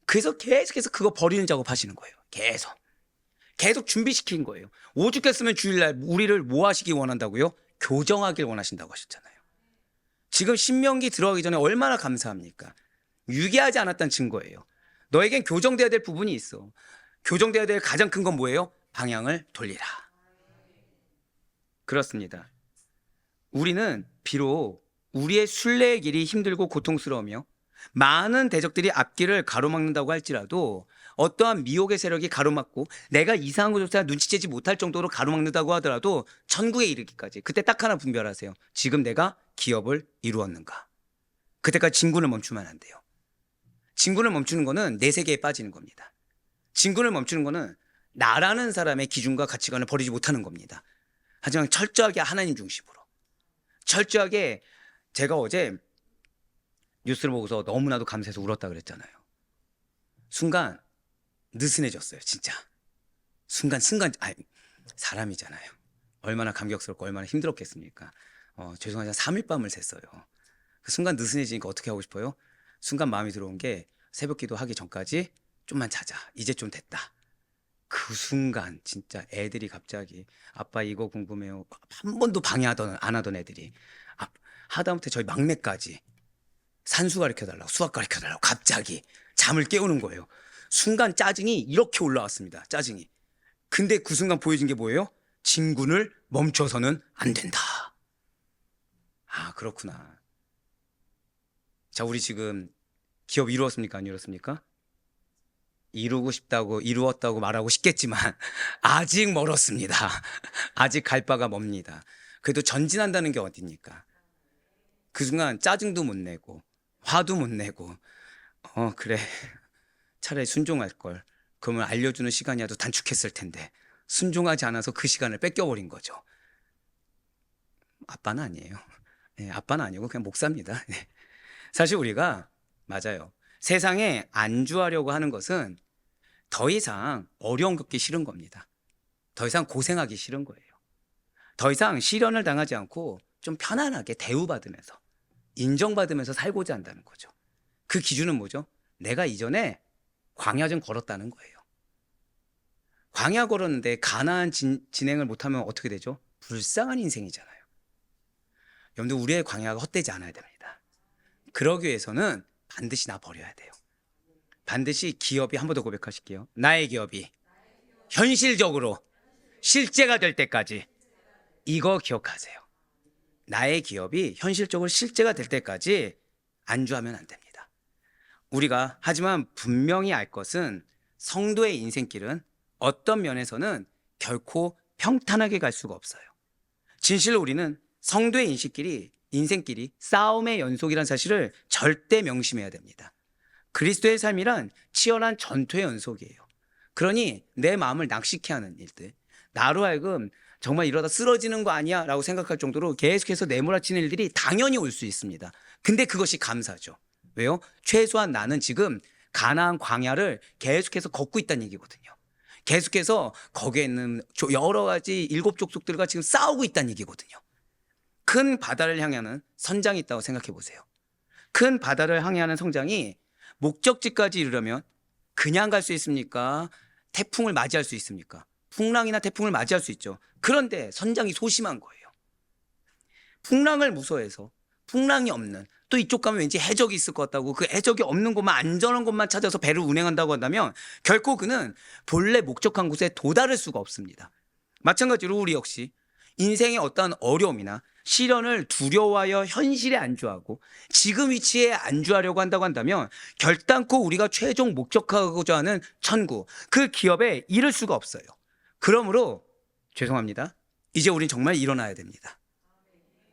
그래서 계속해서 그거 버리는 작업 하시는 거예요. 계속 준비시킨 거예요. 오죽했으면 주일날 우리를 뭐 하시기 원한다고요? 교정하길 원하신다고 하셨잖아요. 지금 신명기 들어가기 전에 얼마나 감사합니까? 유기하지 않았다는 증거예요. 너에겐 교정돼야 될 부분이 있어. 교정돼야 될 가장 큰 건 뭐예요? 방향을 돌리라. 그렇습니다. 우리는 비록 우리의 순례의 길이 힘들고 고통스러우며 많은 대적들이 앞길을 가로막는다고 할지라도 어떠한 미혹의 세력이 가로막고 내가 이상한 것조차 눈치채지 못할 정도로 가로막는다고 하더라도 천국에 이르기까지 그때 딱 하나 분별하세요. 지금 내가 기업을 이루었는가? 그때까지 진군을 멈추면 안 돼요. 진군을 멈추는 거는 내 세계에 빠지는 겁니다. 진군을 멈추는 거는 나라는 사람의 기준과 가치관을 버리지 못하는 겁니다. 하지만 철저하게 하나님 중심으로, 철저하게. 제가 어제 뉴스를 보고서 너무나도 감사해서 울었다 그랬잖아요. 순간 느슨해졌어요. 진짜 순간 사람이잖아요. 얼마나 감격스럽고 얼마나 힘들었겠습니까? 죄송하지만 3일 밤을 샜어요. 그 순간 느슨해지니까 어떻게 하고 싶어요? 순간 마음이 들어온 게 새벽 기도 하기 전까지 좀만 자자, 이제 좀 됐다. 그 순간 진짜 애들이 갑자기 아빠 이거 궁금해요. 한 번도 방해 안 하던 애들이 하다못해 저희 막내까지 산수 가르쳐달라고, 수학 가르쳐달라고 갑자기 잠을 깨우는 거예요. 순간 짜증이 이렇게 올라왔습니다. 짜증이. 근데 그 순간 보여진 게 뭐예요? 진군을 멈춰서는 안 된다. 아, 그렇구나. 자, 우리 지금 기업 이루었습니까? 안 이루었습니까? 이루었다고 말하고 싶겠지만 아직 멀었습니다. 아직 갈 바가 멉니다. 그래도 전진한다는 게 어딥니까? 그 순간 짜증도 못 내고 화도 못 내고 그래 차라리 순종할 걸. 그러면 알려주는 시간이라도 단축했을 텐데 순종하지 않아서 그 시간을 뺏겨버린 거죠. 아빠는 아니에요. 네, 아빠는 아니고 그냥 목사입니다. 네. 사실 우리가 맞아요. 세상에 안주하려고 하는 것은 더 이상 어려움 겪기 싫은 겁니다. 더 이상 고생하기 싫은 거예요. 더 이상 시련을 당하지 않고 좀 편안하게 대우받으면서 인정받으면서 살고자 한다는 거죠. 그 기준은 뭐죠? 내가 이전에 광야 좀 걸었다는 거예요. 광야 걸었는데 가나안 진행을 못하면 어떻게 되죠? 불쌍한 인생이잖아요. 여러분들, 우리의 광야가 헛되지 않아야 됩니다. 그러기 위해서는 반드시 나 버려야 돼요. 반드시 기업이, 한 번 더 고백하실게요. 나의 기업이 현실적으로 실제가 될 때까지, 이거 기억하세요. 나의 기업이 현실적으로 실제가 될 때까지 안주하면 안 됩니다. 우리가 하지만 분명히 알 것은 성도의 인생길은 어떤 면에서는 결코 평탄하게 갈 수가 없어요. 진실로 우리는 성도의 인생길이 싸움의 연속이라는 사실을 절대 명심해야 됩니다. 그리스도의 삶이란 치열한 전투의 연속이에요. 그러니 내 마음을 낚시케 하는 일들, 나로 하여금 정말 이러다 쓰러지는 거 아니야 라고 생각할 정도로 계속해서 내몰아치는 일들이 당연히 올 수 있습니다. 근데 그것이 감사죠. 왜요? 최소한 나는 지금 가나안 광야를 계속해서 걷고 있다는 얘기거든요. 계속해서 거기에 있는 여러 가지 7 족속들과 지금 싸우고 있다는 얘기거든요. 큰 바다를 향하는 선장이 있다고 생각해 보세요. 큰 바다를 항해하는 선장이 목적지까지 이르려면 그냥 갈 수 있습니까? 태풍을 맞이할 수 있습니까? 풍랑이나 태풍을 맞이할 수 있죠. 그런데 선장이 소심한 거예요. 풍랑을 무서워해서 풍랑이 없는, 또 이쪽 가면 왠지 해적이 있을 것 같다고 그 해적이 없는 곳만, 안전한 곳만 찾아서 배를 운행한다고 한다면 결코 그는 본래 목적한 곳에 도달할 수가 없습니다. 마찬가지로 우리 역시 인생의 어떠한 어려움이나 시련을 두려워하여 현실에 안주하고 지금 위치에 안주하려고 한다고 한다면 결단코 우리가 최종 목적하고자 하는 천국, 그 기업에 이를 수가 없어요. 그러므로 죄송합니다. 이제 우린 정말 일어나야 됩니다.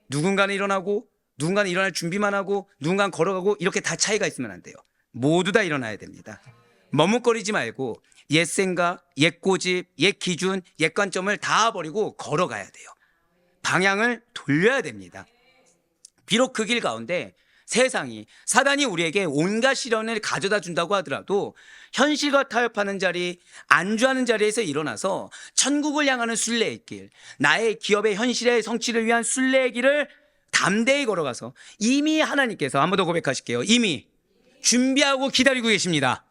누군가는 일어나고, 누군가는 일어날 준비만 하고, 누군가는 걸어가고, 이렇게 다 차이가 있으면 안 돼요. 모두 다 일어나야 됩니다. 머뭇거리지 말고 옛 생각, 옛 고집, 옛 기준, 옛 관점을 다 버리고 걸어가야 돼요. 방향을 돌려야 됩니다. 비록 그 길 가운데 세상이, 사단이 우리에게 온갖 시련을 가져다 준다고 하더라도 현실과 타협하는 자리, 안주하는 자리에서 일어나서 천국을 향하는 순례의 길, 나의 기업의 현실의 성취를 위한 순례의 길을 담대히 걸어가서 이미 하나님께서, 한 번 더 고백하실게요. 이미 준비하고 기다리고 계십니다.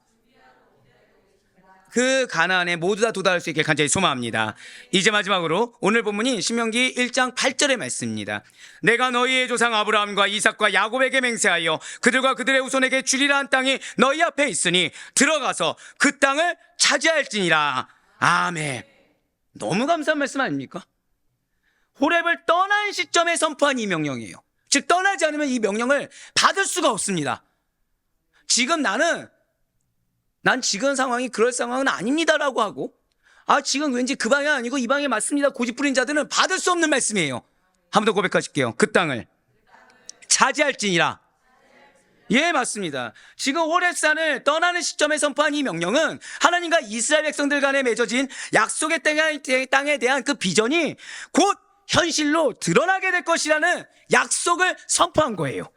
그 가나안에 모두 다 도달할 수 있길 간절히 소망합니다. 이제 마지막으로 오늘 본문이 신명기 1장 8절의 말씀입니다. 내가 너희의 조상 아브라함과 이삭과 야곱에게 맹세하여 그들과 그들의 후손에게 주리라 한 땅이 너희 앞에 있으니 들어가서 그 땅을 차지할지니라. 아멘. 너무 감사한 말씀 아닙니까? 호렙을 떠난 시점에 선포한 이 명령이에요. 즉 떠나지 않으면 이 명령을 받을 수가 없습니다. 지금 난 지금 상황이 그럴 상황은 아닙니다라고 하고, 지금 왠지 그 방향 아니고 이 방향이 맞습니다 고집 부린 자들은 받을 수 없는 말씀이에요. 한 번 더 고백하실게요. 그 땅을 차지할지니라. 예, 맞습니다. 지금 호렙산을 떠나는 시점에 선포한 이 명령은 하나님과 이스라엘 백성들 간에 맺어진 약속의 땅에 대한 그 비전이 곧 현실로 드러나게 될 것이라는 약속을 선포한 거예요.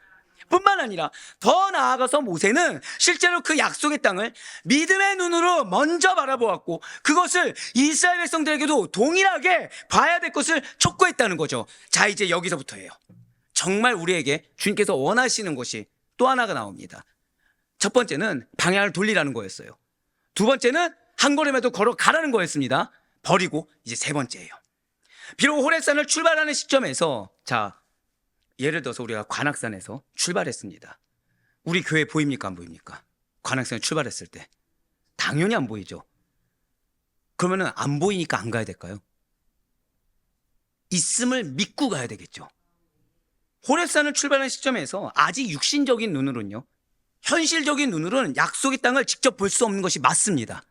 뿐만 아니라 더 나아가서 모세는 실제로 그 약속의 땅을 믿음의 눈으로 먼저 바라보았고 그것을 이스라엘 백성들에게도 동일하게 봐야 될 것을 촉구했다는 거죠. 자, 이제 여기서부터예요. 정말 우리에게 주님께서 원하시는 것이 또 하나가 나옵니다. 첫 번째는 방향을 돌리라는 거였어요. 두 번째는 한 걸음에도 걸어가라는 거였습니다. 버리고 이제 세 번째예요. 비록 호렙산을 출발하는 시점에서, 자, 예를 들어서 우리가 관악산에서 출발했습니다. 우리 교회 보입니까 안 보입니까? 관악산에 출발했을 때 당연히 안 보이죠. 그러면은 안 보이니까 안 가야 될까요? 있음을 믿고 가야 되겠죠. 호렙산을 출발하는 시점에서 아직 육신적인 눈으로는요, 현실적인 눈으로는 약속의 땅을 직접 볼 수 없는 것이 맞습니다.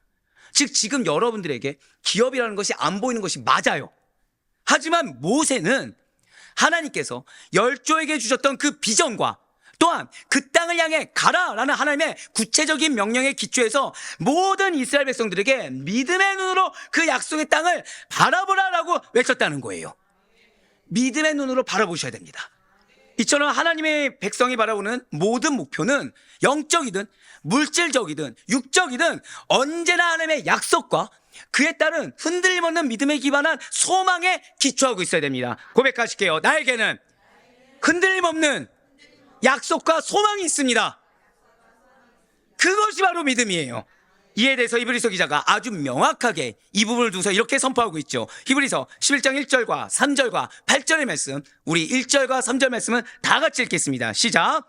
즉 지금 여러분들에게 기업이라는 것이 안 보이는 것이 맞아요. 하지만 모세는 하나님께서 열조에게 주셨던 그 비전과 또한 그 땅을 향해 가라라는 하나님의 구체적인 명령에 기초해서 모든 이스라엘 백성들에게 믿음의 눈으로 그 약속의 땅을 바라보라라고 외쳤다는 거예요. 믿음의 눈으로 바라보셔야 됩니다. 이처럼 하나님의 백성이 바라보는 모든 목표는 영적이든 물질적이든 육적이든 언제나 하나님의 약속과 그에 따른 흔들림 없는 믿음에 기반한 소망에 기초하고 있어야 됩니다. 고백하실게요. 나에게는 흔들림 없는 약속과 소망이 있습니다. 그것이 바로 믿음이에요. 이에 대해서 히브리서 기자가 아주 명확하게 이 부분을 두서 이렇게 선포하고 있죠. 히브리서 11장 1절과 3절과 8절의 말씀, 우리 1절과 3절 말씀은 다 같이 읽겠습니다. 시작.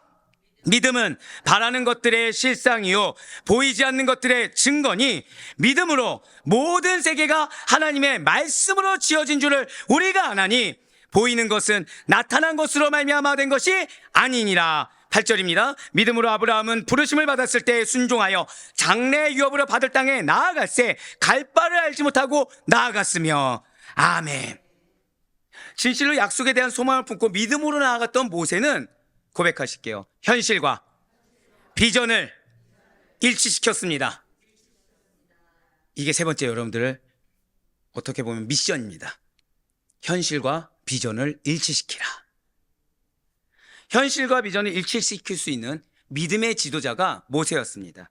믿음은 바라는 것들의 실상이요 보이지 않는 것들의 증거니 믿음으로 모든 세계가 하나님의 말씀으로 지어진 줄을 우리가 아나니 보이는 것은 나타난 것으로 말미암아 된 것이 아니니라. 8절입니다. 믿음으로 아브라함은 부르심을 받았을 때 순종하여 장래 유업으로 받을 땅에 나아갈새 갈 바를 알지 못하고 나아갔으며. 아멘. 진실로 약속에 대한 소망을 품고 믿음으로 나아갔던 모세는 고백하실게요. 현실과 비전을 일치시켰습니다. 이게 세 번째 여러분들 어떻게 보면 미션입니다. 현실과 비전을 일치시키라. 현실과 비전을 일치시킬 수 있는 믿음의 지도자가 모세였습니다.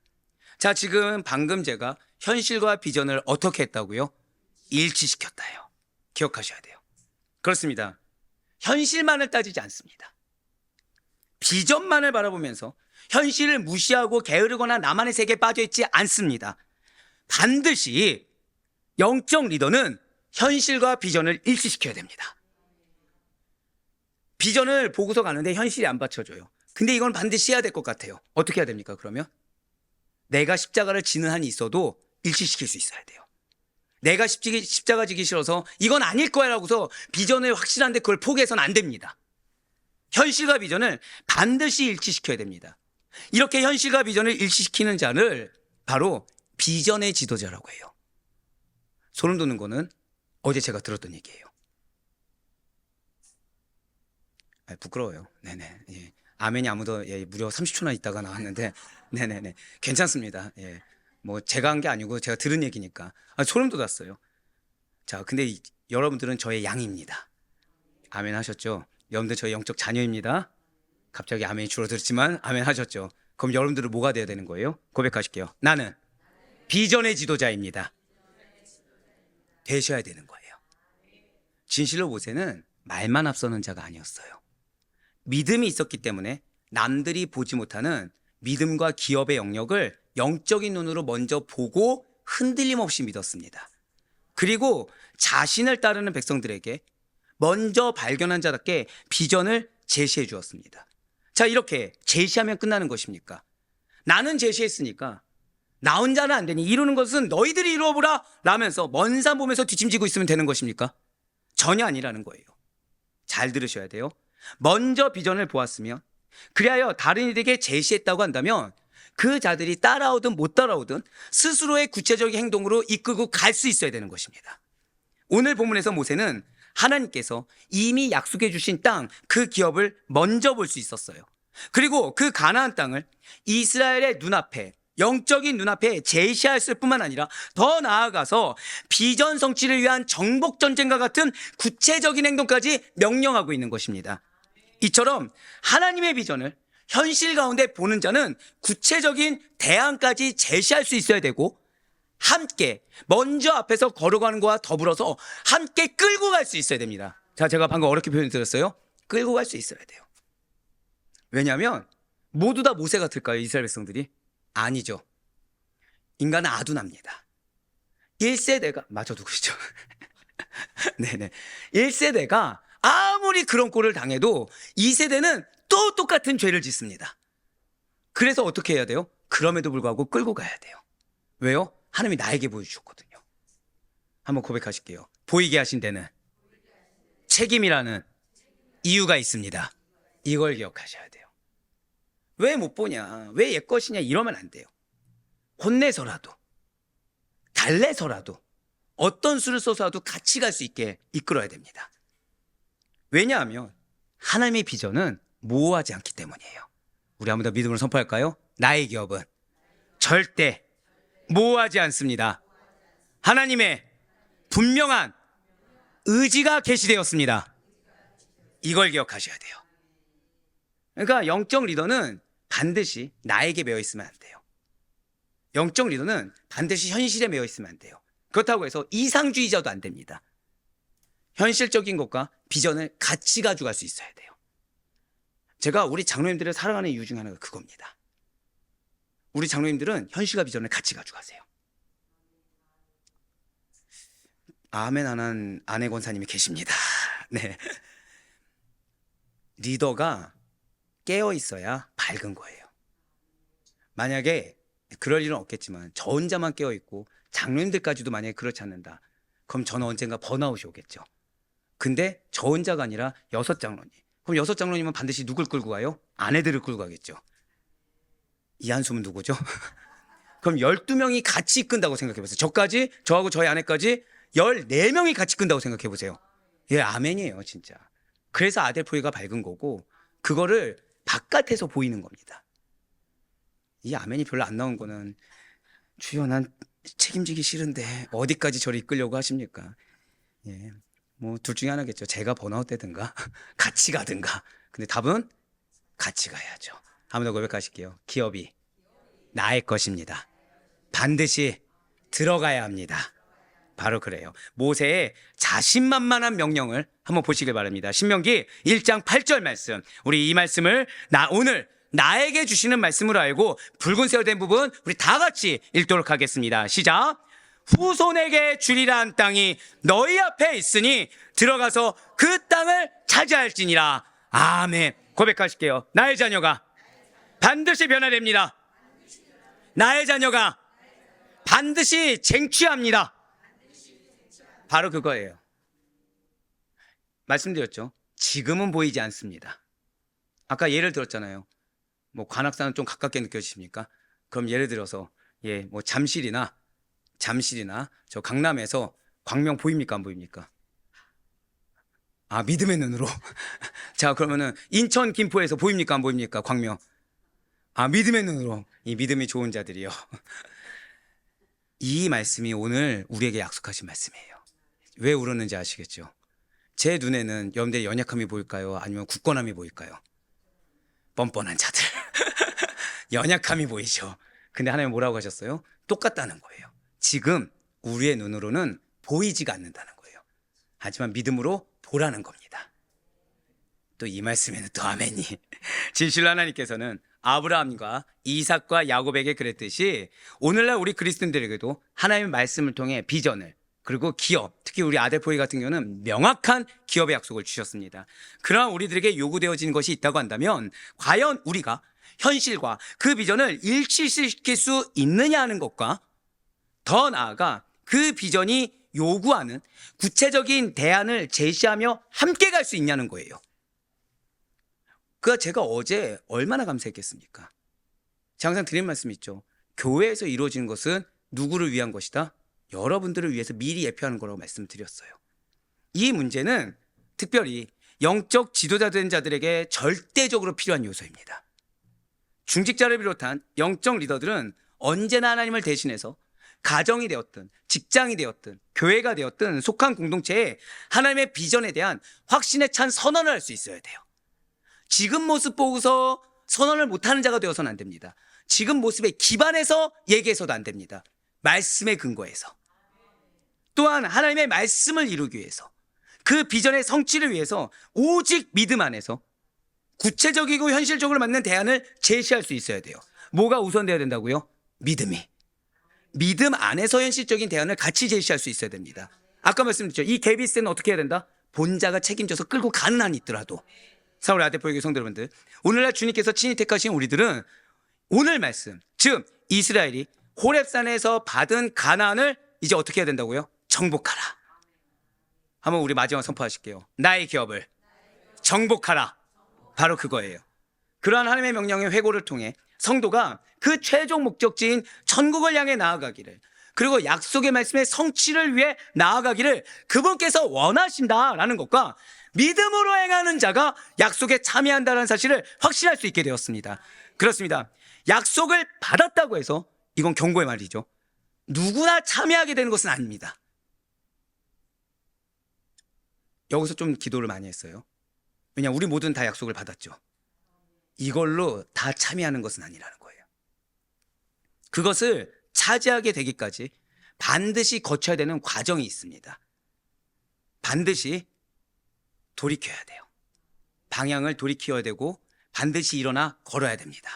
자, 지금 방금 제가 현실과 비전을 어떻게 했다고요? 일치시켰다요. 기억하셔야 돼요. 그렇습니다. 현실만을 따지지 않습니다. 비전만을 바라보면서 현실을 무시하고 게으르거나 나만의 세계에 빠져있지 않습니다. 반드시 영적 리더는 현실과 비전을 일치시켜야 됩니다. 비전을 보고서 가는데 현실이 안 받쳐줘요. 근데 이건 반드시 해야 될 것 같아요. 어떻게 해야 됩니까? 그러면 내가 십자가를 지는 한이 있어도 일치시킬 수 있어야 돼요. 내가 십자가 지기 싫어서 이건 아닐 거야 라고서 비전을 확실한데 그걸 포기해서는 안 됩니다. 현실과 비전을 반드시 일치시켜야 됩니다. 이렇게 현실과 비전을 일치시키는 자를 바로 비전의 지도자라고 해요. 소름 돋는 거는 어제 제가 들었던 얘기예요. 부끄러워요. 네네. 예. 아멘이 아무도 무려 30초나 있다가 나왔는데, 네네네. 괜찮습니다. 예. 뭐 제가 한 게 아니고 제가 들은 얘기니까. 소름 돋았어요. 자, 근데 여러분들은 저의 양입니다. 아멘 하셨죠? 여러분들 저의 영적 자녀입니다. 갑자기 아멘이 줄어들었지만 아멘 하셨죠? 그럼 여러분들은 뭐가 돼야 되는 거예요? 고백하실게요. 나는 비전의 지도자입니다. 되셔야 되는 거예요. 진실로 모세는 말만 앞서는 자가 아니었어요. 믿음이 있었기 때문에 남들이 보지 못하는 믿음과 기업의 영역을 영적인 눈으로 먼저 보고 흔들림 없이 믿었습니다. 그리고 자신을 따르는 백성들에게 먼저 발견한 자답게 비전을 제시해 주었습니다. 자, 이렇게 제시하면 끝나는 것입니까? 나는 제시했으니까 나 혼자는 안 되니 이루는 것은 너희들이 이루어보라 라면서 먼 산 보면서 뒷짐지고 있으면 되는 것입니까? 전혀 아니라는 거예요. 잘 들으셔야 돼요. 먼저 비전을 보았으면 그리하여 다른 이들에게 제시했다고 한다면 그 자들이 따라오든 못 따라오든 스스로의 구체적인 행동으로 이끌고 갈 수 있어야 되는 것입니다. 오늘 본문에서 모세는 하나님께서 이미 약속해 주신 땅, 그 기업을 먼저 볼 수 있었어요. 그리고 그 가나안 땅을 이스라엘의 눈앞에, 영적인 눈앞에 제시했을 뿐만 아니라 더 나아가서 비전 성취를 위한 정복 전쟁과 같은 구체적인 행동까지 명령하고 있는 것입니다. 이처럼 하나님의 비전을 현실 가운데 보는 자는 구체적인 대안까지 제시할 수 있어야 되고 함께 먼저 앞에서 걸어가는 것과 더불어서 함께 끌고 갈 수 있어야 됩니다. 자, 제가 방금 어렵게 표현드렸어요. 끌고 갈 수 있어야 돼요. 왜냐하면 모두 다 모세 같을까요? 이스라엘 백성들이? 아니죠. 인간은 아둔합니다. 1세대가 맞아 누구시죠? 네네. 1세대가 아무리 그런 꼴을 당해도 2세대는 또 똑같은 죄를 짓습니다. 그래서 어떻게 해야 돼요? 그럼에도 불구하고 끌고 가야 돼요. 왜요? 하나님이 나에게 보여주셨거든요. 한번 고백하실게요. 보이게 하신 데는 책임이라는 이유가 있습니다. 이걸 기억하셔야 돼요. 왜 못 보냐, 왜 옛 것이냐 이러면 안 돼요. 혼내서라도 달래서라도 어떤 수를 써서라도 같이 갈 수 있게 이끌어야 됩니다. 왜냐하면 하나님의 비전은 모호하지 않기 때문이에요. 우리 한번 더 믿음으로 선포할까요? 나의 기업은 절대 모호하지 않습니다. 하나님의 분명한 의지가 계시되었습니다. 이걸 기억하셔야 돼요. 그러니까 영적 리더는 반드시 나에게 매여 있으면 안 돼요. 영적 리더는 반드시 현실에 매여 있으면 안 돼요. 그렇다고 해서 이상주의자도 안 됩니다. 현실적인 것과 비전을 같이 가져갈 수 있어야 돼요. 제가 우리 장로님들을 사랑하는 이유 중 하나가 그겁니다. 우리 장로님들은 현실과 비전을 같이 가져가세요. 아멘 안 한 아내 권사님이 계십니다. 네. 리더가 깨어 있어야 밝은 거예요. 만약에 그럴 일은 없겠지만 저 혼자만 깨어 있고 장로님들까지도 만약에 그렇지 않는다. 그럼 저는 언젠가 번아웃이 오겠죠. 근데 저 혼자가 아니라 6장로님. 그럼 6장로님은 반드시 누굴 끌고 가요? 아내들을 끌고 가겠죠. 이 한숨은 누구죠? 그럼 12명이 같이 이끈다고 생각해보세요. 저까지, 저하고 저희 아내까지 14명이 같이 이끈다고 생각해보세요. 예, 아멘이에요, 진짜. 그래서 아델포이가 밝은 거고, 그거를 바깥에서 보이는 겁니다. 이 아멘이 별로 안 나온 거는, 주여, 난 책임지기 싫은데 어디까지 저를 이끌려고 하십니까? 예, 뭐 둘 중에 하나겠죠. 제가 번아웃 되든가 같이 가든가. 근데 답은 같이 가야죠. 한 번 더 고백하실게요. 기업이 나의 것입니다. 반드시 들어가야 합니다. 바로 그래요. 모세의 자신만만한 명령을 한번 보시길 바랍니다. 신명기 1장 8절 말씀. 우리 이 말씀을 오늘 나에게 주시는 말씀으로 알고 붉은색으로 된 부분 우리 다 같이 읽도록 하겠습니다. 시작. 후손에게 주리란 땅이 너희 앞에 있으니 들어가서 그 땅을 차지할지니라. 아멘. 고백하실게요. 나의 자녀가 반드시 변화됩니다. 나의 자녀가 반드시 쟁취합니다. 바로 그거예요. 말씀드렸죠. 지금은 보이지 않습니다. 아까 예를 들었잖아요. 뭐 관악산은 좀 가깝게 느껴지십니까? 그럼 예를 들어서 뭐 잠실이나 저 강남에서 광명 보입니까? 안 보입니까? 아, 믿음의 눈으로. 자, 그러면은 인천 김포에서 보입니까? 안 보입니까? 광명. 아, 믿음의 눈으로. 이 믿음이 좋은 자들이요. 이 말씀이 오늘 우리에게 약속하신 말씀이에요. 왜 울었는지 아시겠죠? 제 눈에는 여러분들의 연약함이 보일까요? 아니면 굳건함이 보일까요? 뻔뻔한 자들. 연약함이 보이죠. 근데 하나님 뭐라고 하셨어요? 똑같다는 거예요. 지금 우리의 눈으로는 보이지가 않는다는 거예요. 하지만 믿음으로 보라는 겁니다. 또 이 말씀에는 또 아멘이. 진실로 하나님께서는 아브라함과 이삭과 야곱에게 그랬듯이 오늘날 우리 그리스도인들에게도 하나님의 말씀을 통해 비전을 그리고 기업, 특히 우리 아델포이 같은 경우는 명확한 기업의 약속을 주셨습니다. 그러나 우리들에게 요구되어진 것이 있다고 한다면 과연 우리가 현실과 그 비전을 일치시킬 수 있느냐 하는 것과 더 나아가 그 비전이 요구하는 구체적인 대안을 제시하며 함께 갈 수 있냐는 거예요. 제가 어제 얼마나 감사했겠습니까? 제가 항상 드리는 말씀이 있죠. 교회에서 이루어지는 것은 누구를 위한 것이다? 여러분들을 위해서 미리 예표하는 거라고 말씀드렸어요. 이 문제는 특별히 영적 지도자 된 자들에게 절대적으로 필요한 요소입니다. 중직자를 비롯한 영적 리더들은 언제나 하나님을 대신해서 가정이 되었든 직장이 되었든 교회가 되었든 속한 공동체에 하나님의 비전에 대한 확신에 찬 선언을 할 수 있어야 돼요. 지금 모습 보고서 선언을 못하는 자가 되어서는 안 됩니다. 지금 모습에 기반해서 얘기해서도 안 됩니다. 말씀의 근거에서. 또한 하나님의 말씀을 이루기 위해서 그 비전의 성취를 위해서 오직 믿음 안에서 구체적이고 현실적으로 맞는 대안을 제시할 수 있어야 돼요. 뭐가 우선돼야 된다고요? 믿음이. 믿음 안에서 현실적인 대안을 같이 제시할 수 있어야 됩니다. 아까 말씀드렸죠. 이 갭이 있을 때는 어떻게 해야 된다? 본자가 책임져서 끌고 가는 한이 있더라도. 사울 아델포의 성도 여러분들, 오늘날 주님께서 친히 택하신 우리들은 오늘 말씀, 즉 이스라엘이 호렙산에서 받은 가나안을 이제 어떻게 해야 된다고요? 정복하라. 한번 우리 마지막 선포하실게요. 나의 기업을 정복하라. 바로 그거예요. 그러한 하나님의 명령의 회고를 통해 성도가 그 최종 목적지인 천국을 향해 나아가기를, 그리고 약속의 말씀의 성취를 위해 나아가기를 그분께서 원하신다라는 것과 믿음으로 행하는 자가 약속에 참여한다는 사실을 확신할 수 있게 되었습니다. 그렇습니다. 약속을 받았다고 해서 이건 경고의 말이죠. 누구나 참여하게 되는 것은 아닙니다. 여기서 좀 기도를 많이 했어요. 왜냐, 우리 모두는 다 약속을 받았죠. 이걸로 다 참여하는 것은 아니라는 거예요. 그것을 차지하게 되기까지 반드시 거쳐야 되는 과정이 있습니다. 반드시 돌이켜야 돼요. 방향을 돌이켜야 되고 반드시 일어나 걸어야 됩니다.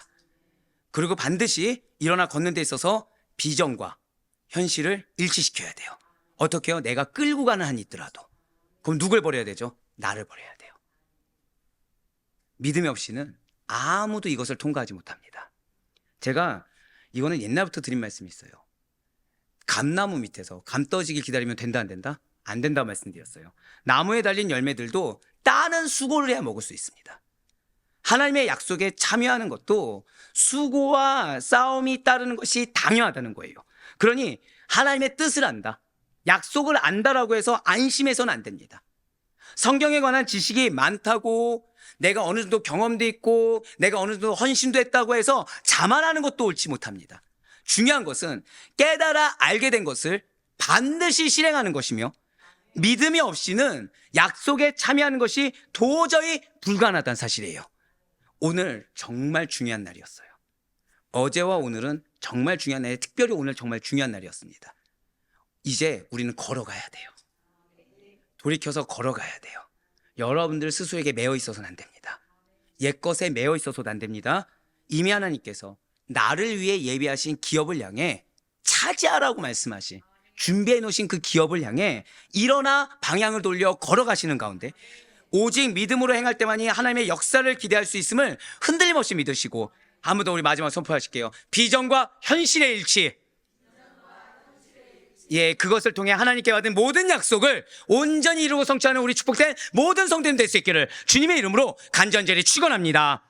그리고 반드시 일어나 걷는 데 있어서 비전과 현실을 일치시켜야 돼요. 어떻게요? 내가 끌고 가는 한이 있더라도. 그럼 누굴 버려야 되죠? 나를 버려야 돼요. 믿음이 없이는 아무도 이것을 통과하지 못합니다. 제가 이거는 옛날부터 드린 말씀이 있어요. 감나무 밑에서 감 떨어지길 기다리면 된다 안 된다? 안 된다 말씀드렸어요. 나무에 달린 열매들도 따는 수고를 해야 먹을 수 있습니다. 하나님의 약속에 참여하는 것도 수고와 싸움이 따르는 것이 당연하다는 거예요. 그러니 하나님의 뜻을 안다, 약속을 안다라고 해서 안심해서는 안 됩니다. 성경에 관한 지식이 많다고, 내가 어느 정도 경험도 있고 내가 어느 정도 헌신도 했다고 해서 자만하는 것도 옳지 못합니다. 중요한 것은 깨달아 알게 된 것을 반드시 실행하는 것이며, 믿음이 없이는 약속에 참여하는 것이 도저히 불가능하다는 사실이에요. 오늘 정말 중요한 날이었어요. 어제와 오늘은 정말 중요한 날이에요. 특별히 오늘 정말 중요한 날이었습니다. 이제 우리는 걸어가야 돼요. 돌이켜서 걸어가야 돼요. 여러분들 스스로에게 매여 있어서는 안 됩니다. 옛것에 매여 있어서도 안 됩니다. 이미 하나님께서 나를 위해 예비하신 기업을 향해 차지하라고 말씀하신, 준비해 놓으신 그 기업을 향해 일어나 방향을 돌려 걸어가시는 가운데 오직 믿음으로 행할 때만이 하나님의 역사를 기대할 수 있음을 흔들림 없이 믿으시고, 한 번 더 우리 마지막 선포하실게요. 비전과 현실의 일치. 예, 그것을 통해 하나님께 받은 모든 약속을 온전히 이루고 성취하는 우리 축복된 모든 성도님 될 수 있기를 주님의 이름으로 간절히 축원합니다.